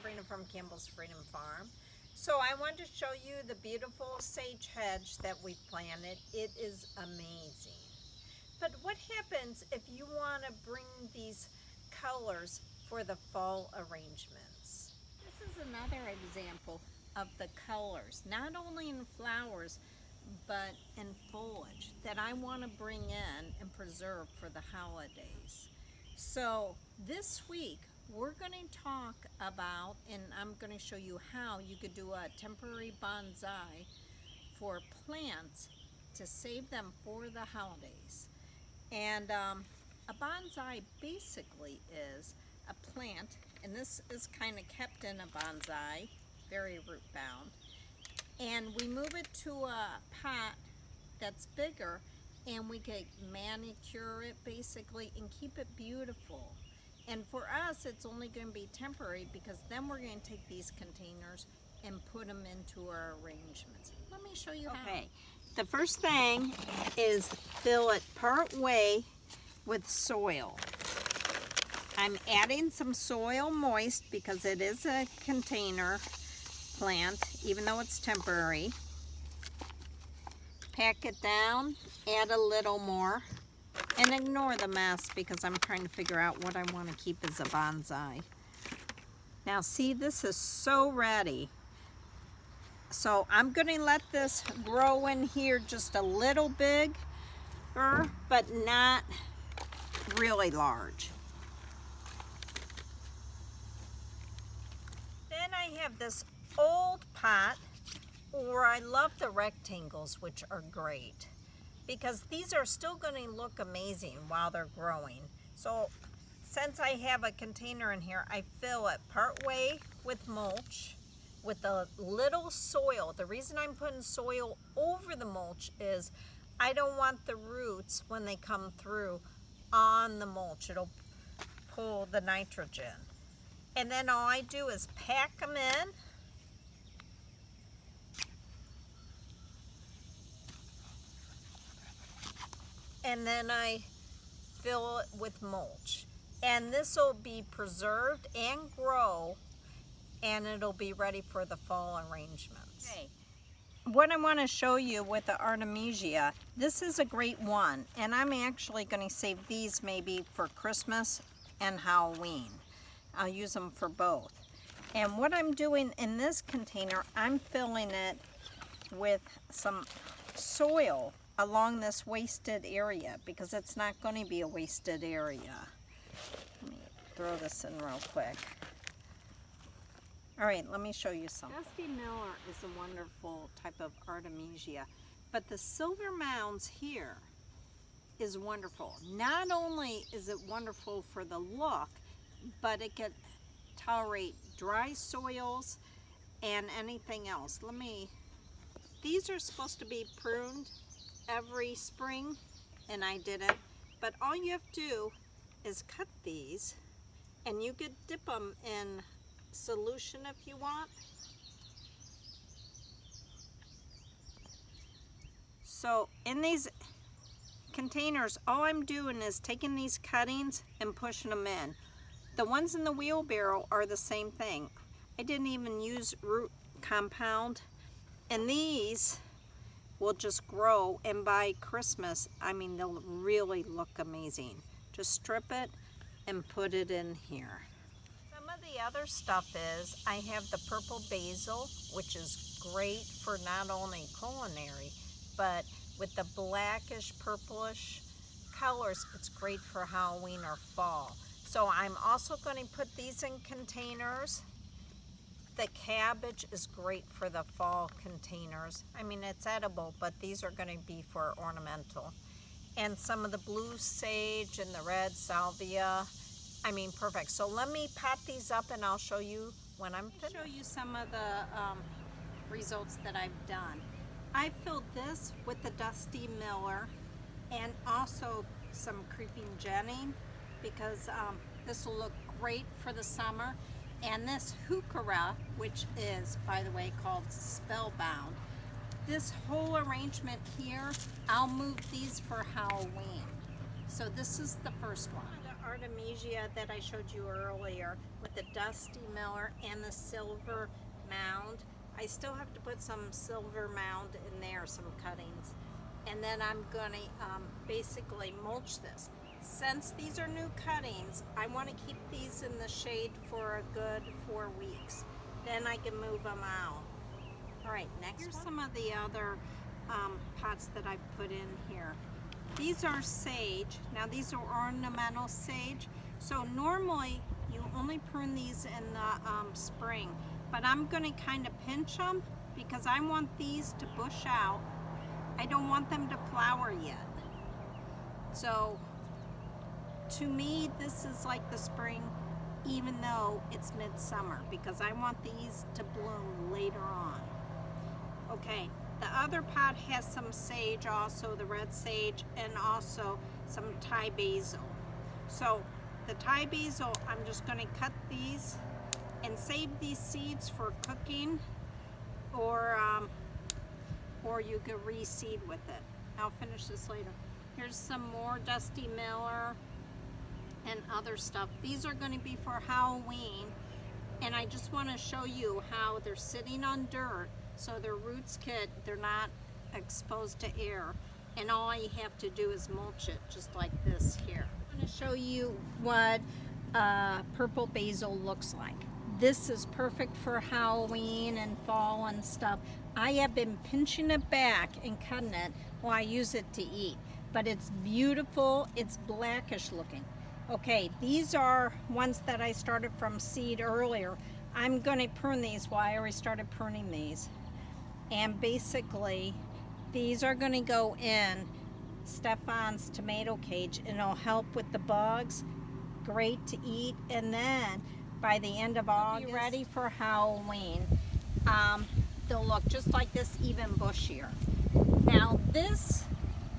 Sabrina from Campbell's Freedom Farm. So I wanted to show you the beautiful sage hedge that we planted. It is amazing. But what happens if you want to bring these colors for the fall arrangements? This is another example of the colors, not only in flowers, but in foliage that I want to bring in and preserve for the holidays. So this week we're going to talk about, and I'm going to show you how you could do a temporary bonsai for plants to save them for the holidays. And a bonsai basically is a plant, and this is kind of kept in a bonsai, very root bound, and we move it to a pot that's bigger, and we can manicure it basically and keep it beautiful. And for us, it's only going to be temporary because then we're going to take these containers and put them into our arrangements. Let me show you how. Okay, the first thing is fill it part way with soil. I'm adding some soil moist because it is a container plant, even though it's temporary. Pack it down, add a little more, and ignore the mess because I'm trying to figure out what I want to keep as a bonsai. Now see, this is so ready. So I'm going to let this grow in here just a little bigger, but not really large. Then I have this old pot, or I love the rectangles, which are great because these are still going to look amazing while they're growing. So since I have a container in here, I fill it part way with mulch with a little soil. The reason I'm putting soil over the mulch is I don't want the roots, when they come through, on the mulch. It'll pull the nitrogen. And then all I do is pack them in. And then I fill it with mulch. And this will be preserved and grow, and it'll be ready for the fall arrangements. Okay. What I want to show you with the Artemisia, this is a great one, and I'm actually going to save these maybe for Christmas and Halloween. I'll use them for both. And what I'm doing in this container, I'm filling it with some soil along this wasted area because it's not going to be a wasted area. Let me throw this in real quick. All right, let me show you some. Dusty Miller is a wonderful type of Artemisia, but the silver mounds here is wonderful. Not only is it wonderful for the look, but it can tolerate dry soils and anything else. These are supposed to be pruned every spring, and I didn't, but all you have to do is cut these, and you could dip them in solution if you want. So in these containers, all I'm doing is taking these cuttings and pushing them in. The ones in the wheelbarrow are the same thing. I didn't even use root compound, and these will just grow, and by Christmas, I mean, they'll really look amazing. Just strip it and put it in here. Some of the other stuff is I have the purple basil, which is great for not only culinary, but with the blackish purplish colors, it's great for Halloween or fall. So I'm also going to put these in containers. The cabbage is great for the fall containers. I mean, it's edible, but these are going to be for ornamental. And some of the blue sage and the red salvia, I mean, perfect. So let me pot these up and I'll show you when I'm finished. I'll show you some of the results that I've done. I filled this with the Dusty Miller and also some Creeping Jenny because this will look great for the summer. And this heuchera, which is, by the way, called Spellbound. This whole arrangement here, I'll move these for Halloween. So this is the first one. The Artemisia that I showed you earlier with the dusty miller and the silver mound. I still have to put some silver mound in there, some cuttings. And then I'm going to basically mulch this. Since these are new cuttings, I want to keep these in the shade for a good 4 weeks. Then I can move them out. All right, next here's some of the other pots that I put in here. These are sage. Now these are ornamental sage. So normally you only prune these in the spring, but I'm going to kind of pinch them because I want these to bush out. I don't want them to flower yet. So to me, this is like the spring, even though it's midsummer, because I want these to bloom later on. Okay, the other pot has some sage also, the red sage, and also some Thai basil. So the Thai basil, I'm just going to cut these and save these seeds for cooking, or you can reseed with it. I'll finish this later. Here's some more dusty miller and other stuff. These are going to be for Halloween, and I just want to show you how they're sitting on dirt, so their roots they're not exposed to air, and all you have to do is mulch it just like this here. I'm going to show you what purple basil looks like. This is perfect for Halloween and fall and stuff. I have been pinching it back and cutting it while I use it to eat, but it's beautiful. It's blackish looking. Okay, these are ones that I started from seed earlier. I'm going to prune these while I already started pruning these. And basically, these are going to go in Stefan's tomato cage, and it'll help with the bugs. Great to eat. And then by the end of August, be ready for Halloween. They'll look just like this, even bushier. Now, this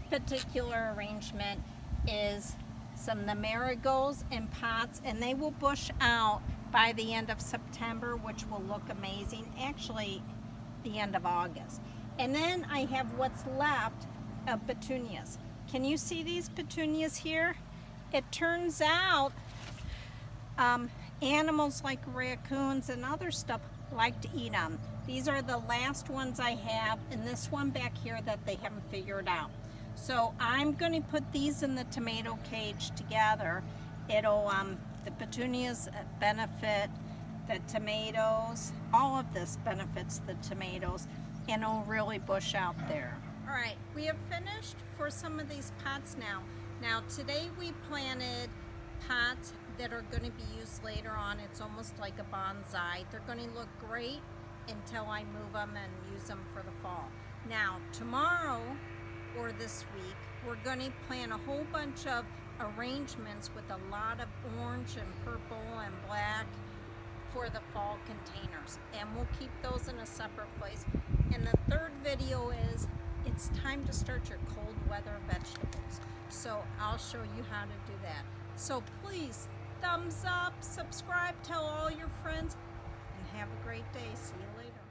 particular arrangement is some of the marigolds in pots, and they will bush out by the end of September, which will look amazing. Actually, the end of August. And then I have what's left of petunias. Can you see these petunias here? It turns out animals like raccoons and other stuff like to eat them. These are the last ones I have, and this one back here that they haven't figured out. So I'm going to put these in the tomato cage together. It'll, the petunias benefit the tomatoes. All of this benefits the tomatoes, and it'll really bush out there. All right, we have finished for some of these pots now. Now today we planted pots that are going to be used later on. It's almost like a bonsai. They're going to look great until I move them and use them for the fall. Now tomorrow or this week, we're going to plant a whole bunch of arrangements with a lot of orange and purple and black for the fall containers, and we'll keep those in a separate place. And the third video is it's time to start your cold weather vegetables, so I'll show you how to do that. So please thumbs up, subscribe, tell all your friends, and have a great day. See you later.